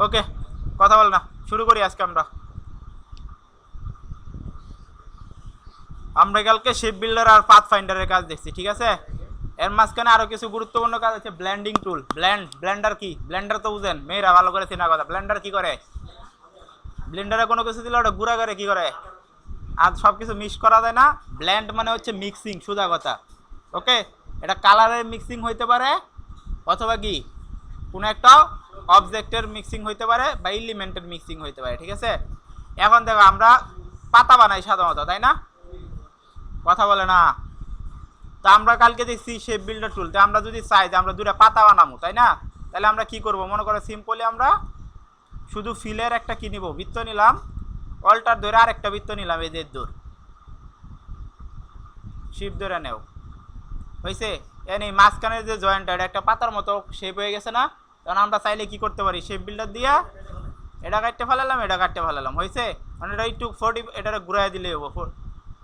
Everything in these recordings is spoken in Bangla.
ওকে, কথা বল না, শুরু করি আজকে আমরা কালকে শিপ বিল্ডার আর পাথ ফাইন্ডারের কাজ দেখছি, ঠিক আছে। এর মাঝখানে আরো কিছু গুরুত্বপূর্ণ কাজ আছে। ব্লেন্ডিং টুল, ব্লেন্ডার কি, ব্লেন্ডার তো বুঝেন, মেয়েরা ভালো করে চেনা কথা। ব্লেন্ডার কি করে, ব্লেন্ডারে কোনো কিছু দিলে ওটা গুঁড়া করে কি করে, আর সব কিছু মিক্স করা যায় না। ব্লেন্ড মানে হচ্ছে মিক্সিং, সোজা কথা। ওকে, এটা কালারের মিক্সিং হইতে পারে, অথবা কি কোনো একটা অবজেক্টের মিক্সিং হইতে পারে, বা এলিমেন্টের মিক্সিং হইতে পারে, ঠিক আছে। এখন দেখো, আমরা পাতা বানাই সাধারণত, তাই না? কথা বলে না। তা আমরা কালকে দেখছি শেপ বিল্ডার টুল, তো আমরা যদি চাই যে আমরা দুটা পাতা বানাবো, তাই না, তাহলে আমরা কি করব, মনে করো সিম্পলি আমরা শুধু ফিলের একটা কি নিব, বৃত্ত নিলাম, অল্টার ধরে আর একটা বৃত্ত নিলাম, এই যে দূর শিপ ধরে নেও, হয়েছে। এনে মাঝখানের যে জয়েন্টটা, এটা একটা পাতার মতো শেপ হয়ে গেছে না? তখন আমরা চাইলে কি করতে পারি, শেপ বিল্ডার দিয়া এটা কাটতে ফেলালাম, এটা কাটতে ফেলালাম, হয়েছে। মানে এটা একটু 40, এটা ঘুরাই দিলে হবো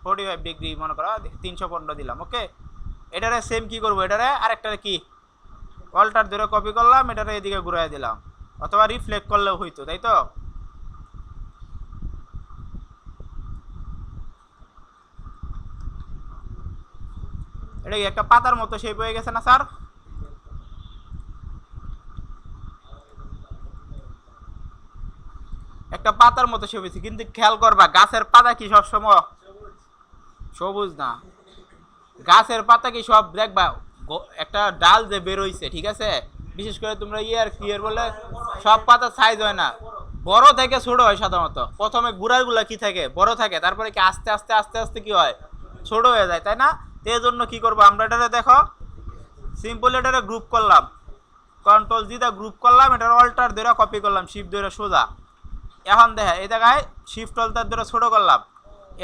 45 ডিগ্রি, মনে করো 315 দিলাম। ওকে, এটারে সেম কি করবো, এটারে আরেকটারে কি অল্টার ধরে কপি করলাম, এটারে এদিকে ঘুরাই দিলাম, অথবা রিফ্লেক্ট করলেও হইতো, তাই তো। এটা কি একটা পাতার মতো শেপ হয়ে গেছে না স্যার? একটা পাতার মতো শেপ হয়েছে, কিন্তু খেয়াল করবা গাছের পাতা কি সবসময় সবুজ না। গাছের পাতা কি সব দেখবা একটা ডাল যে বেরোইছে, ঠিক আছে, বিশেষ করে তোমরা ইয়ার ক্লিয়ার বলে সব পাতা সাইজ হয় না, বড় থেকে ছোট হয় সাধারণত। প্রথমে গুড়াগুলা কি থাকে, বড় থাকে, তারপরে কি আস্তে আস্তে আস্তে আস্তে কি হয়, ছোট হয়ে যায়, তাই না? এই জন্য কি করবো আমরা, এটারে দেখো সিম্পল, এটারে গ্রুপ করলাম, কন্ট্রোল জি দা গ্রুপ করলাম, এটার অল্টার ধরে কপি করলাম, শিফট ধরে সোজা। এখন দেখে এই জায়গায় শিফট অল্টার ধরে ছোট করলাম।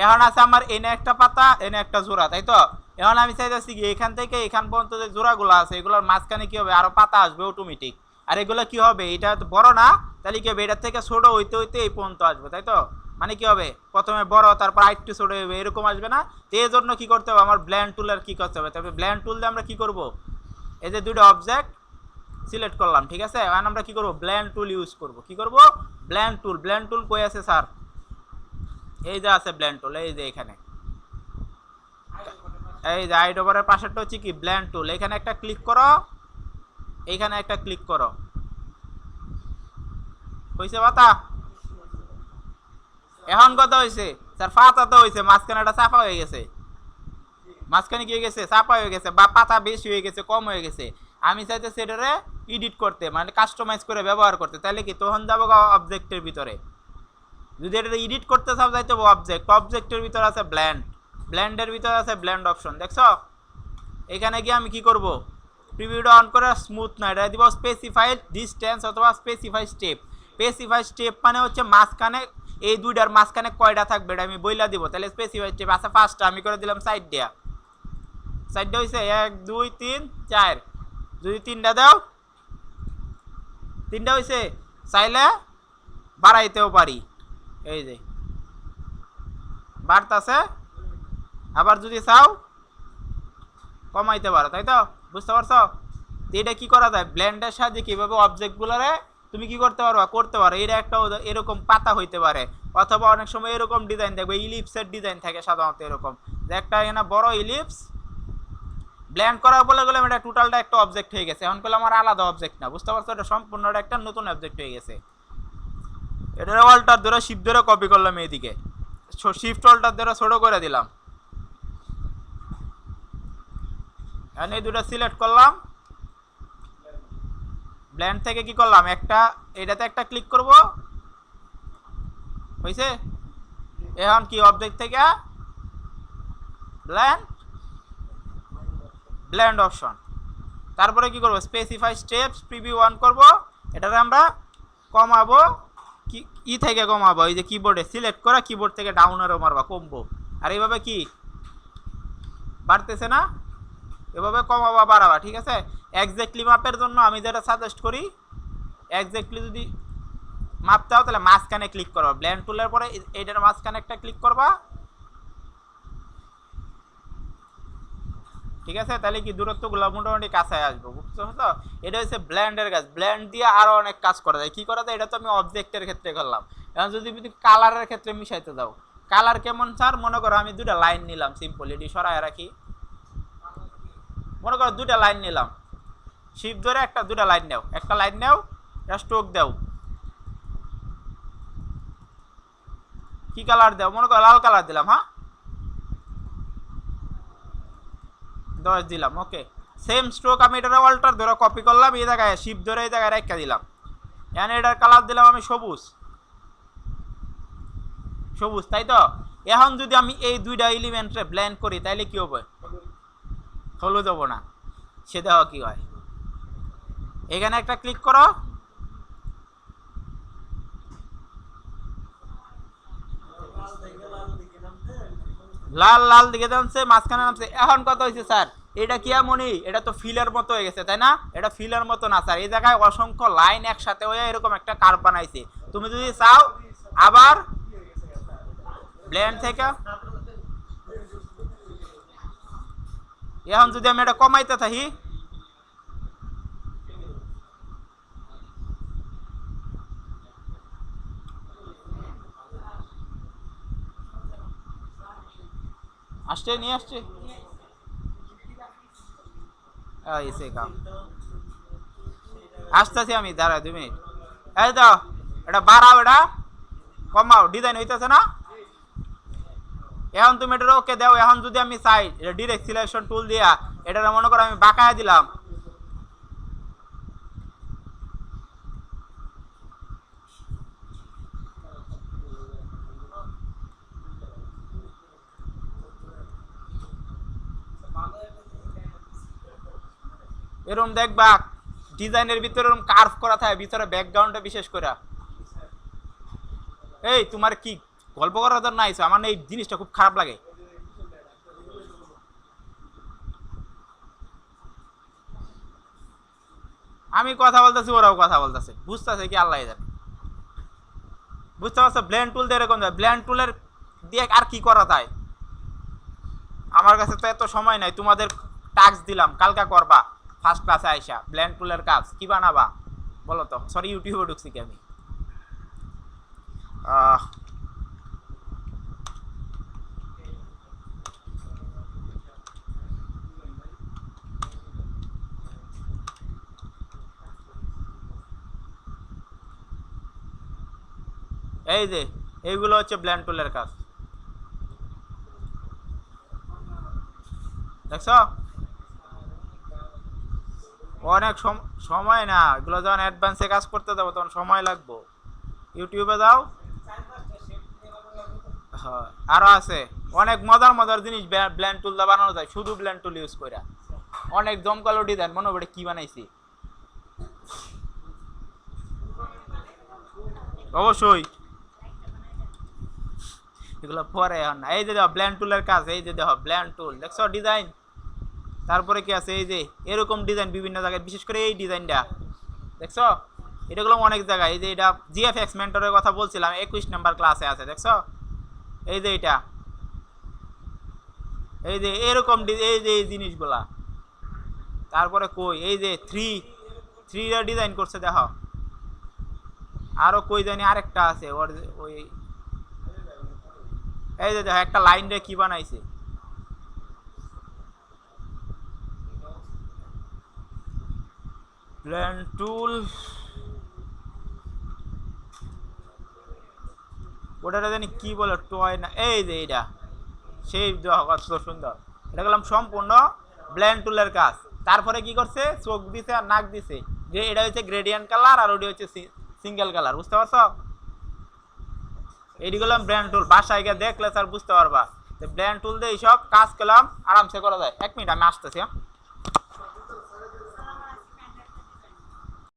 এখন আছে আমার এনে একটা পাতা, এনে একটা জোড়া, তাই তো। এখন আমি চাইতেছি কি এখান থেকে এখান পর্যন্ত যে জোড়াগুলো আছে, এগুলোর মাঝখানে কি হবে, আরো পাতা আসবে অটোমেটিক। আর এগুলো কি হবে, এটা তো বড় না, তাহলে কি হবে, এটার থেকে ছোট হইতে হইতে এই পর্যন্ত আসবে, তাই তো। মানে কি হবে, প্রথমে বড়, তারপর আরেকটু ছোট হবে, এরকম আসবে না? তো এই জন্য কি করতে হবে, আমার ব্লেন্ড টুলের কি করতে হবে, তবে ব্লেন্ড টুল দিয়ে আমরা কি করব, এই যে দুটো অবজেক্ট সিলেক্ট করলাম, ঠিক আছে। এখন আমরা কি করব, ব্লেন্ড টুল ইউজ করব। কি করব, ব্লেন্ড টুল কই আছে স্যার? এই যে আছে ব্লেন্ড টুল, এই যে এখানে, এই যে আইড ওভারের পাশেরটা হচ্ছে কি ব্লেন্ড টুল। এখানে একটা ক্লিক করো, এইখানে একটা ক্লিক করো, হইছে পাতা? এখন কথা হয়েছে স্যার, পাতা তো হয়েছে, মাঝখানে একটা চাপা হয়ে গেছে, মাঝখানে কি হয়ে গেছে, চাপা হয়ে গেছে, বা পাতা বেশি হয়ে গেছে, কম হয়ে গেছে। আমি চাইতেছি এটারে এডিট করতে, মানে কাস্টমাইজ করে ব্যবহার করতে, তাহলে কি তখন যাবো অবজেক্টের ভিতরে। যদি এটা এডিট করতে চাও, যাইতে অবজেক্টের ভিতরে আছে ব্লেন্ডের ভিতরে আছে ব্লেন্ড অপশন, দেখছো? এখানে গিয়ে আমি কি করব, প্রিভিউটা অন করে স্মুথ না, এটা দিব স্পেসিফাইড ডিস্টেন্স অথবা স্পেসিফাই স্টেপ। স্পেসিফাই স্টেপ মানে হচ্ছে মাঝখানে, এই দুইটার মাঝখানে কয়টা থাকবে এটা আমি বইলা দিব, তাহলে স্পেসিফাই স্টেপ আছে ফার্স্টটা, আমি করে দিলাম সাইড হয়েছে 1 2 3 4, যদি তিনটা দাও, তিনটা হয়েছে, চাইলে বাড়াইতেও পারি, এই যে বাড়তাছে, আবার যদি চাও কমাইতে পারো, তাই তো, বুঝতে পারছো? তো এটা কি করা যায়, ব্লেন্ডের সাহায্যে কিভাবে অবজেক্টগুলোরে তুমি কি করতে পারো, এটা একটা এরকম পাতা হইতে পারে, অথবা অনেক সময় এরকম ডিজাইন দেখবে, ইলিপসের ডিজাইন থাকে সাধারণত এরকম, যে একটা এখানে বড় ইলিপস ব্ল্যান্ড করা বলে গেলাম, এটা টোটালটা একটা অবজেক্ট হয়ে গেছে। এখন করলে আমার আলাদা অবজেক্ট না, বুঝতে পারছো, এটা সম্পূর্ণ একটা নতুন অবজেক্ট হয়ে গেছে। এটা অল্টার ধরে শিফট ধরে কপি করলাম, এইদিকে শিফট অল্টার ধরে ছোট করে দিলাম, এখন এই দুটো সিলেক্ট করলাম, ব্ল্যান্ড থেকে কি করলাম, একটা এটাতে একটা ক্লিক করব, হয়েছে। এখন কি অবজেক্ট থেকে ব্ল্যান্ড অপশন, তারপরে কি করব, স্পেসিফাই স্টেপস প্রিভিউ অন করব, এটারে আমরা কমাবো, কি ই থেকে কমাবো, এই যে কিবোর্ডে সিলেক্ট করা, কিবোর্ড থেকে ডাউন আরো মারবা, কমবো, আর এইভাবে কি বাড়তেছে না, এভাবে কমাবা বাড়াবা, ঠিক আছে। এক্স্যাক্টলি মাপের জন্য আমি যেটা সাজেস্ট করি, এক্স্যাক্টলি যদি মাপ চাও তাহলে মাঝখানে ক্লিক করবা, ব্লেন্ড টুলের পরে এইটার মাঝখানে একটা ক্লিক করবা, ঠিক আছে, তাহলে কি দূরত্বগুলো মোটামুটি কাছে আসবো, বুঝছো তো? এটা হচ্ছে ব্ল্যান্ডের কাজ, ব্ল্যান্ড দিয়ে আরো অনেক কাজ করা যায়। কি করা যায়, এটা তো আমি অবজেক্টের ক্ষেত্রে করলাম। এখন যদি তুমি কালারের ক্ষেত্রে মিশাইতে দাও, কালার কেমন স্যার? মনে করো আমি দুটা লাইন নিলাম, সিম্পল এটি সরায় রাখি, মনে করো দুটা লাইন নিলাম, শিফট ধরে একটা দুটা লাইন নাও, একটা লাইন নাও, এটা স্ট্রোক দাও, কি কালার দাও? মনে করো লাল কালার দিলাম, হ্যাঁ 10 দিলাম, ওকে। সেম স্ট্রোক আমি এটা অল্টার ধরে কপি করলাম, এই জায়গায় শিফট ধরে এই জায়গায় রেখে দিলাম, এখানে এটার কালার দিলাম আমি সবুজ, সবুজ, তাই তো? এখন যদি আমি এই দুইটা এলিমেন্টে ব্লেন্ড করি তাহলে কি হবে? হলুদ হবো না? সে দেখো কি হয়, এখানে একটা ক্লিক করো, লাল লাল দিকে নামছে, মাঝখানে নামছে। এখন কথা হয়েছে স্যার এটা কি এমনই, এটা তো ফিলের মতো হয়ে গেছে, তাই না? এটা ফিলের মতো না স্যার, এই জায়গায় অসংখ্য লাইন একসাথে হয়ে এরকম একটা কার্ভ বানাইছে। তুমি যদি চাও আবার ব্লেন্ড থেকে, এখন যদি আমি এটা কমাইতে থাকি, আসছে নিয়ে আসছে এসে কাম আসতেছি আমি, দাঁড়া 2 মিনিট। এই তো এটা বাড়াও, এটা কমাও, ডিজাইন হইতেছে না? এখন তুমি এটা ওকে দাও। এখন যদি আমি চাই এটা ডিরেক্ট সিলেকশন টুল দিয়া এটা মনে করো আমি বাঁকায় দিলাম, এরকম দেখবা ডিজাইনের ভিতরে এরকম কার্ভ করা থাকে, ভিতরে ব্যাকগ্রাউন্ডটা বিশেষ করে। এই তোমার কি গল্প করার জন্য আইছো? আমার এই জিনিসটা খুব খারাপ লাগে। আমি কথা বলতেছি, ওরাও কথা বলতেছে, বুঝতেছে কি আল্লাহ জানে। বুঝতে পারছো? ব্লেন্ড টুল দিয়ে এরকম যায়, ব্লেন্ড টুলের দিয়ে আর কি করা যায়? আমার কাছে তো এত সময় নাই, তোমাদের টাস্ক দিলাম কালকা করবা ফার্স্ট ক্লাসে আইসা ব্লেন্ড টুলের কাজ কি বানাবা বলো তো? সরি ইউটিউবে ঢুকছি কি আমি? এই যে এইগুলো হচ্ছে ব্লেন্ড টুলের কাজ, দেখছো? অনেক সময় না, এগুলো যখন অ্যাডভান্সে কাজ করতে যাবো তখন সময় লাগবো। ইউটিউবে যাও, হ্যাঁ আরো আছে অনেক মজার মজার জিনিস ব্লেন্ড টুল দা বানানো যায়, শুধু ব্লেন্ড টুল ইউজ করে অনেক জমকালো ডিজাইন। মনে হবে কি বানাইছি, অবশ্যই এগুলো পরে। এই যে দেখো ব্লেন্ড টুলের কাজ, এই যে দেখো ব্লেন্ড টুল, দেখছো ডিজাইন? তারপরে কি আছে, এই যে এরকম ডিজাইন বিভিন্ন জায়গায়, বিশেষ করে এই ডিজাইনটা দেখছো? এটাগুলো অনেক জায়গায়, এই যে এটা জিএফএক্স মেন্টরের কথা বলছিলাম 21 নাম্বার ক্লাসে আছে, দেখছো? এই যে এটা, এই যে এরকম এই যে এই জিনিসগুলা। তারপরে কই এই যে থ্রি ডিজাইন করছে দেখো, আরো কই জানি আরেকটা আছে ওর ওই, এই যে দেখো একটা লাইন রে কি বানাইছে, ব্লেন্ড টুল ওটা জানি কি বলে, টয় না, এই যে এইটা সেই কত সুন্দর। এটা গেলাম সম্পূর্ণ ব্লেন্ড টুলের কাজ। তারপরে কি করছে, চোখ দিছে আর নাক দিছে, যে এটা হচ্ছে গ্রেডিয়েন্ট কালার আর ওটা হচ্ছে সিঙ্গেল কালার, বুঝতে পারছো? এইটি করলাম ব্লেন্ড টুল, বাসায় গিয়ে দেখলে স্যার বুঝতে পারবা। ব্লেন্ড টুল দিয়ে এইসব কাজ করলাম আরামসে করা যায়। 1 মিনিট আমি আসতেছি।